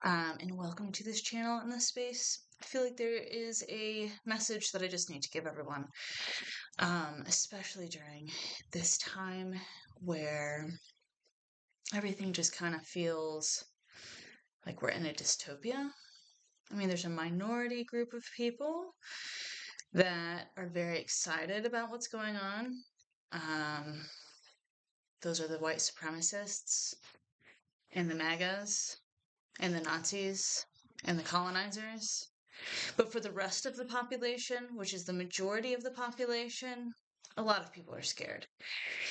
and welcome to this channel and this space. I feel like there is a message that I just need to give everyone, especially during this time where everything just kind of feels like we're in a dystopia. I mean, there's a minority group of people that are very excited about what's going on. Those are the white supremacists and the MAGAs and the Nazis and the colonizers. But for the rest of the population, which is the majority of the population, a lot of people are scared.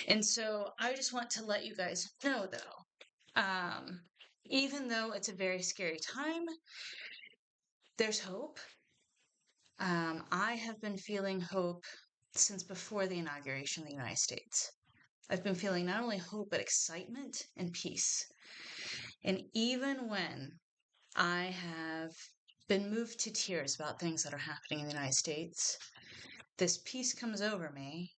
And so I just want to let you guys know, though, even though it's a very scary time, there's hope. I have been feeling hope since before the inauguration of the United States. I've been feeling not only hope, but excitement and peace. And even when I have been moved to tears about things that are happening in the United States, this peace comes over me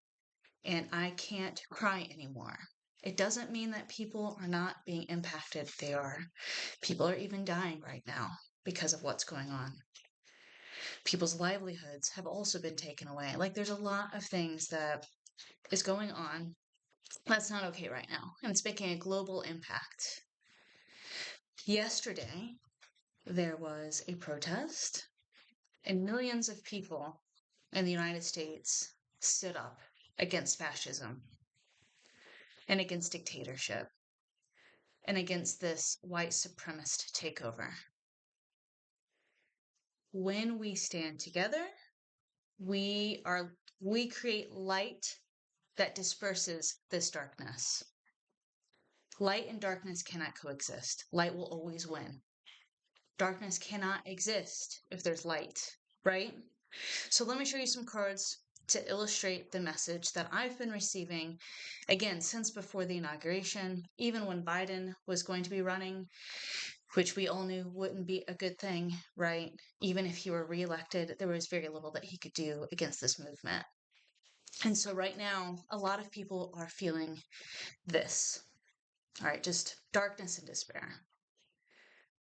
and I can't cry anymore. It doesn't mean that people are not being impacted. They are. People are even dying right now because of what's going on. People's livelihoods have also been taken away. Like, there's a lot of things that is going on that's not okay right now, and it's making a global impact. Yesterday, there was a protest, and millions of people in the United States stood up against fascism and against dictatorship and against this white supremacist takeover. When we stand together, we create light that disperses this darkness. Light and darkness cannot coexist. Light will always win. Darkness cannot exist if there's light, right? So let me show you some cards to illustrate the message that I've been receiving, again, since before the inauguration, even when Biden was going to be running, which we all knew wouldn't be a good thing, right? Even if he were reelected, there was very little that he could do against this movement. And so right now, a lot of people are feeling this, all right, just darkness and despair,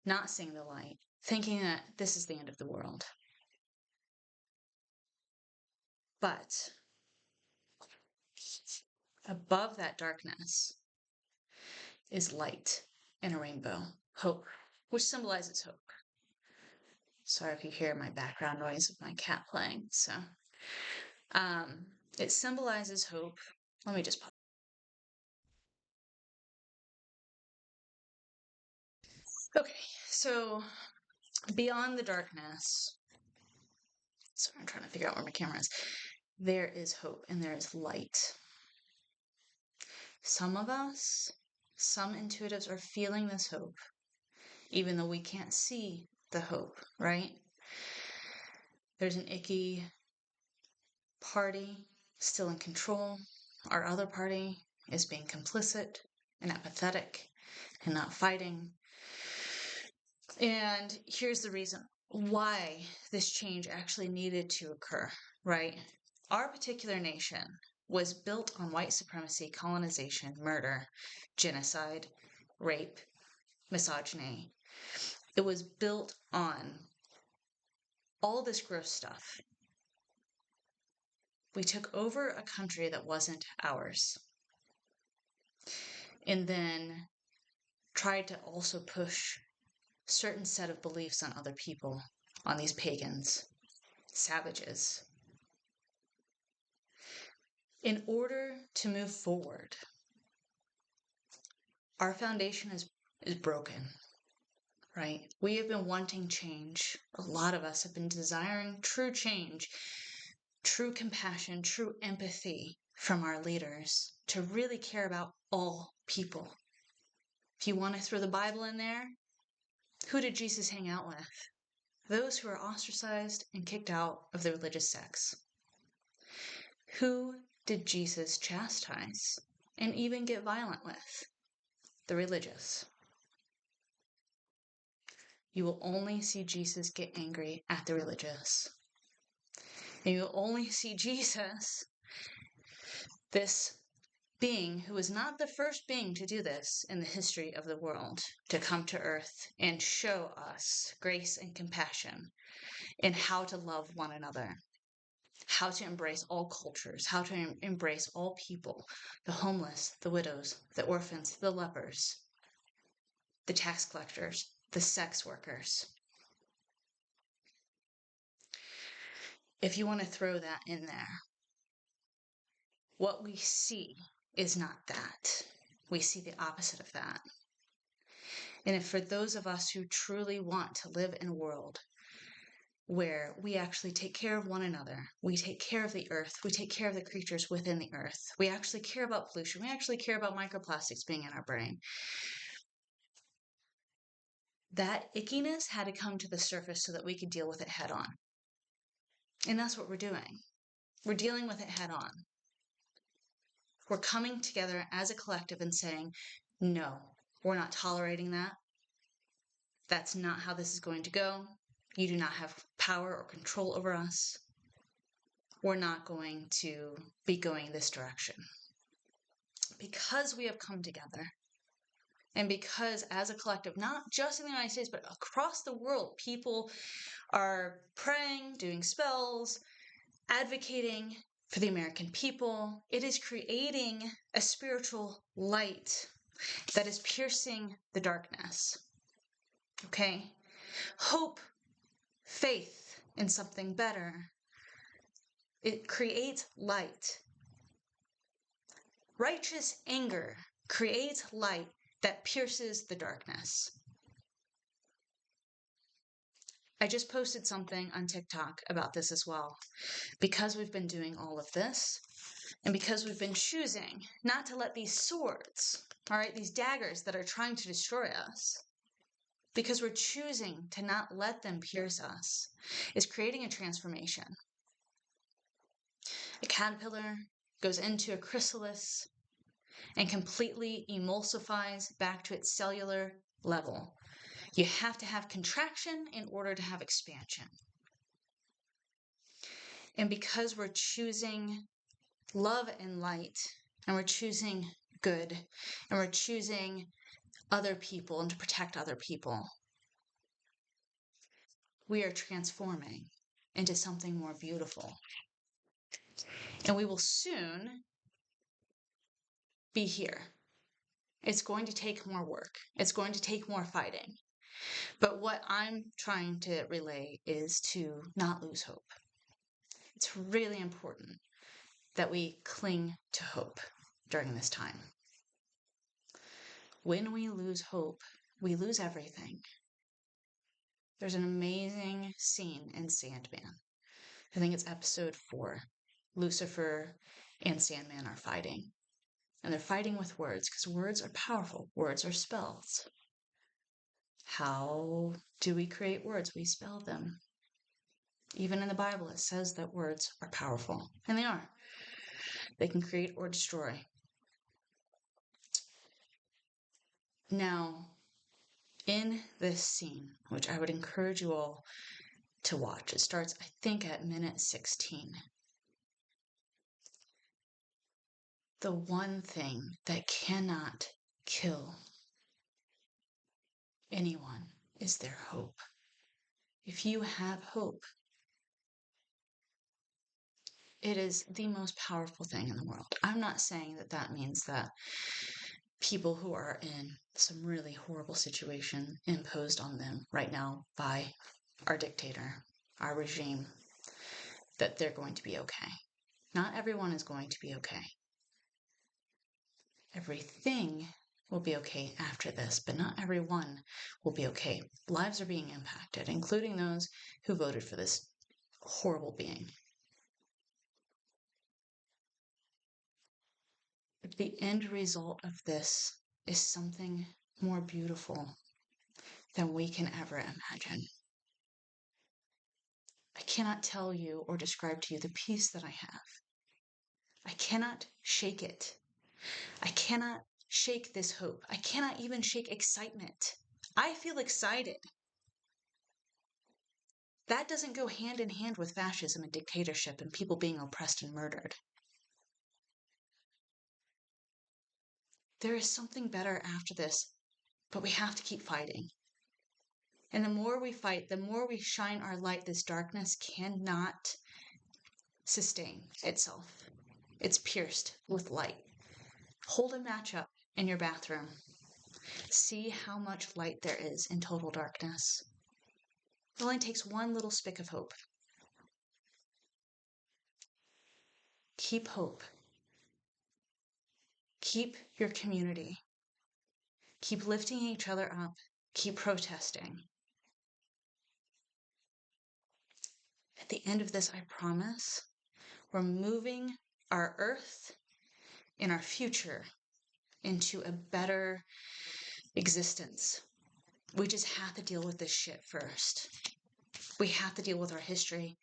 not seeing the light, thinking that this is the end of the world. But above that darkness is light and a rainbow, hope, which symbolizes hope. Sorry if you hear my background noise of my cat playing. So it symbolizes hope. Let me just pause. Okay, so beyond the darkness, sorry, I'm trying to figure out where my camera is. There is hope and there is light. Some of us, some intuitives are feeling this hope, even though we can't see the hope, right? There's an icky party still in control. Our other party is being complicit and apathetic and not fighting. And here's the reason why this change actually needed to occur, right? Our particular nation was built on white supremacy, colonization, murder, genocide, rape, misogyny. It was built on all this gross stuff. We took over a country that wasn't ours, and then tried to also push certain set of beliefs on other people, on these pagans, savages. In order to move forward, our foundation is broken, right? We have been wanting change. A lot of us have been desiring true change, true compassion, true empathy from our leaders to really care about all people. If you want to throw the Bible in there, who did Jesus hang out with? Those who are ostracized and kicked out of the religious sects. Who did Jesus chastise and even get violent with? The religious. You will only see Jesus get angry at the religious. And you will only see Jesus, this being who is not the first being to do this in the history of the world, to come to earth and show us grace and compassion in how to love one another, how to embrace all cultures, how to embrace all people, the homeless, the widows, the orphans, the lepers, the tax collectors, the sex workers. If you want to throw that in there, what we see is not that. We see the opposite of that. And if for those of us who truly want to live in a world where we actually take care of one another, we take care of the earth, we take care of the creatures within the earth, we actually care about pollution, we actually care about microplastics being in our brain, that ickiness had to come to the surface so that we could deal with it head on. And that's what we're doing. We're dealing with it head on. We're coming together as a collective and saying, no, we're not tolerating that. That's not how this is going to go. You do not have power or control over us. We're not going to be going this direction. Because we have come together, and because as a collective, not just in the United States, but across the world, people are praying, doing spells, advocating for the American people, it is creating a spiritual light that is piercing the darkness. Okay? Hope, faith in something better. It creates light. Righteous anger creates light that pierces the darkness. I just posted something on TikTok about this as well. Because we've been doing all of this, and because we've been choosing not to let these swords, all right, these daggers that are trying to destroy us, because we're choosing to not let them pierce us, is creating a transformation. A caterpillar goes into a chrysalis and completely emulsifies back to its cellular level. You have to have contraction in order to have expansion. And because we're choosing love and light, and we're choosing good, and we're choosing other people and to protect other people, we are transforming into something more beautiful. And we will soon be here. It's going to take more work. It's going to take more fighting. But what I'm trying to relay is to not lose hope. It's really important that we cling to hope during this time. When we lose hope, we lose everything. There's an amazing scene in Sandman. I think it's episode 4. Lucifer and Sandman are fighting. And they're fighting with words, because words are powerful. Words are spells. How do we create words? We spell them. Even in the Bible, it says that words are powerful. And they are. They can create or destroy. Now, in this scene, which I would encourage you all to watch, it starts, I think, at minute 16. The one thing that cannot kill anyone is their hope. If you have hope, it is the most powerful thing in the world. I'm not saying that that means that people who are in some really horrible situation imposed on them right now by our dictator, our regime, that they're going to be okay. Not everyone is going to be okay. Everything will be okay after this, but not everyone will be okay. Lives are being impacted, including those who voted for this horrible being. The end result of this is something more beautiful than we can ever imagine. I cannot tell you or describe to you the peace that I have. I cannot shake it. I cannot shake this hope. I cannot even shake excitement. I feel excited. That doesn't go hand in hand with fascism and dictatorship and people being oppressed and murdered. There is something better after this, but we have to keep fighting. And the more we fight, the more we shine our light, this darkness cannot sustain itself. It's pierced with light. Hold a match up in your bathroom. See how much light there is in total darkness. It only takes one little speck of hope. Keep hope. Keep your community. Keep lifting each other up. Keep protesting. At the end of this, I promise, we're moving our earth and our future into a better existence. We just have to deal with this shit first. We have to deal with our history.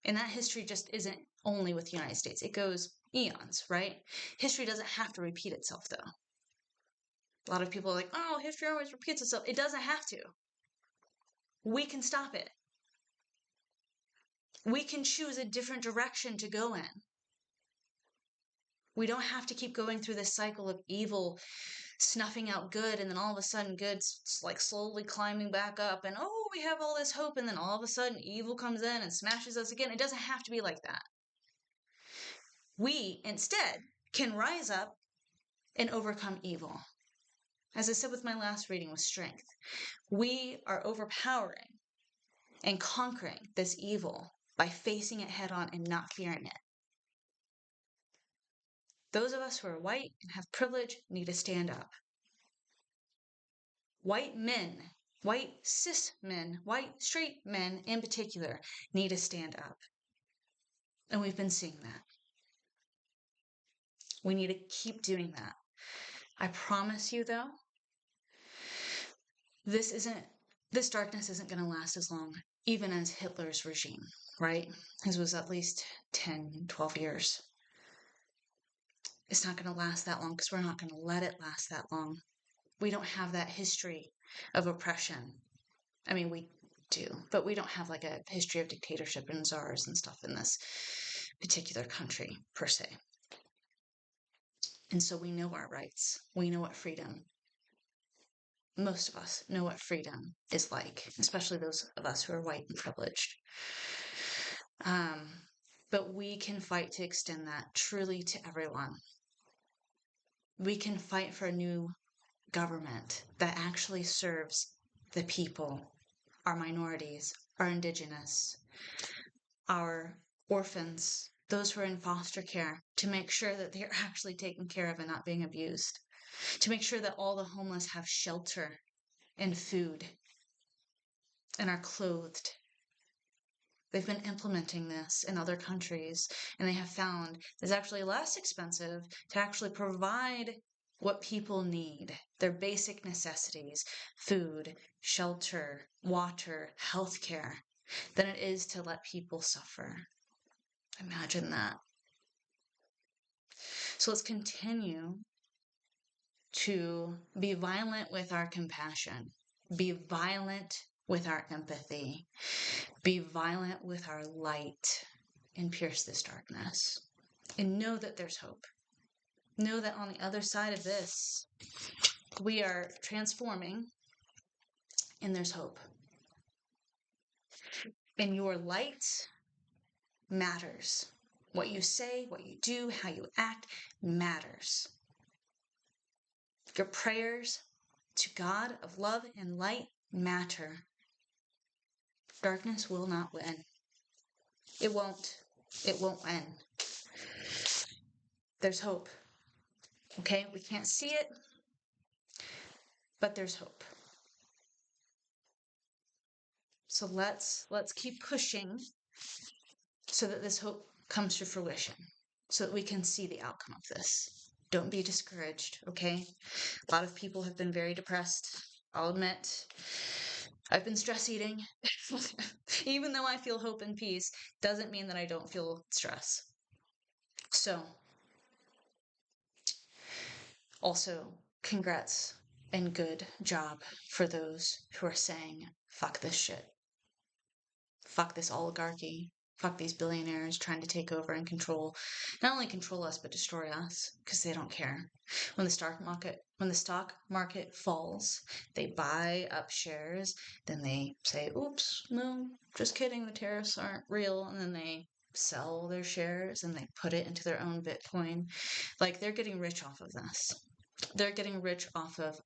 And that history just isn't only with the United States. It goes eons, right? History doesn't have to repeat itself, though. A lot of people are like, oh, history always repeats itself. It doesn't have to. We can stop it. We can choose a different direction to go in. We don't have to keep going through this cycle of evil snuffing out good, and then all of a sudden good's like slowly climbing back up, and oh, we have all this hope, and then all of a sudden evil comes in and smashes us again. It doesn't have to be like that. We instead can rise up and overcome evil. As I said with my last reading, with strength. We are overpowering and conquering this evil by facing it head on and not fearing it. Those of us who are white and have privilege need to stand up. White men, white cis men, white straight men in particular, need to stand up. And we've been seeing that. We need to keep doing that. I promise you, though, this darkness isn't going to last as long, even as Hitler's regime, right? His was at least 10, 12 years. It's not going to last that long because we're not going to let it last that long. We don't have that history of oppression. I mean, we do, but we don't have like a history of dictatorship and czars and stuff in this particular country, per se. And so we know our rights. We know what freedom, most of us know what freedom is like, especially those of us who are white and privileged. But we can fight to extend that truly to everyone. We can fight for a new government that actually serves the people, our minorities, our indigenous, our orphans, those who are in foster care, to make sure that they're actually taken care of and not being abused, to make sure that all the homeless have shelter and food and are clothed. They've been implementing this in other countries, and they have found it's actually less expensive to actually provide what people need, their basic necessities, food, shelter, water, healthcare, than it is to let people suffer. Imagine that. So let's continue to be violent with our compassion, be violent with our empathy, be violent with our light, and pierce this darkness. And know that there's hope. Know that on the other side of this, we are transforming, and there's hope. And your light matters. What you say, what you do, how you act matters. Your prayers to God of love and light matter. Darkness will not win. It won't. It won't win. There's hope. Okay? We can't see it, but there's hope. So let's keep pushing so that this hope comes to fruition, so that we can see the outcome of this. Don't be discouraged, okay? A lot of people have been very depressed. I'll admit, I've been stress eating. Even though I feel hope and peace, doesn't mean that I don't feel stress. So, also, congrats and good job for those who are saying, fuck this shit. Fuck this oligarchy. Fuck these billionaires trying to take over and control, not only control us, but destroy us because they don't care. When the stock market falls, they buy up shares, then they say, oops, no, just kidding, the tariffs aren't real. And then they sell their shares and they put it into their own Bitcoin. Like they're getting rich off of this. They're getting rich off of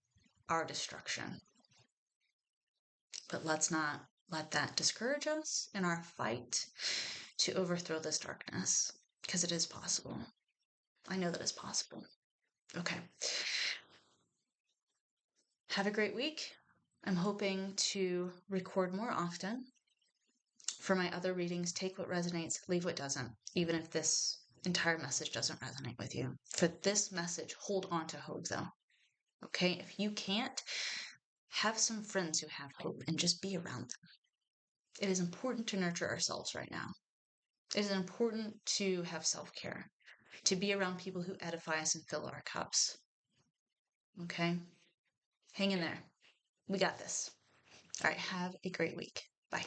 our destruction. But let's not let that discourage us in our fight to overthrow this darkness, because it is possible. I know that it's possible. Okay. Have a great week. I'm hoping to record more often. For my other readings, take what resonates, leave what doesn't, even if this entire message doesn't resonate with you. For this message, hold on to hope, though. Okay? If you can't, have some friends who have hope and just be around them. It is important to nurture ourselves right now. It is important to have self-care, to be around people who edify us and fill our cups. Okay? Hang in there. We got this. All right, have a great week. Bye.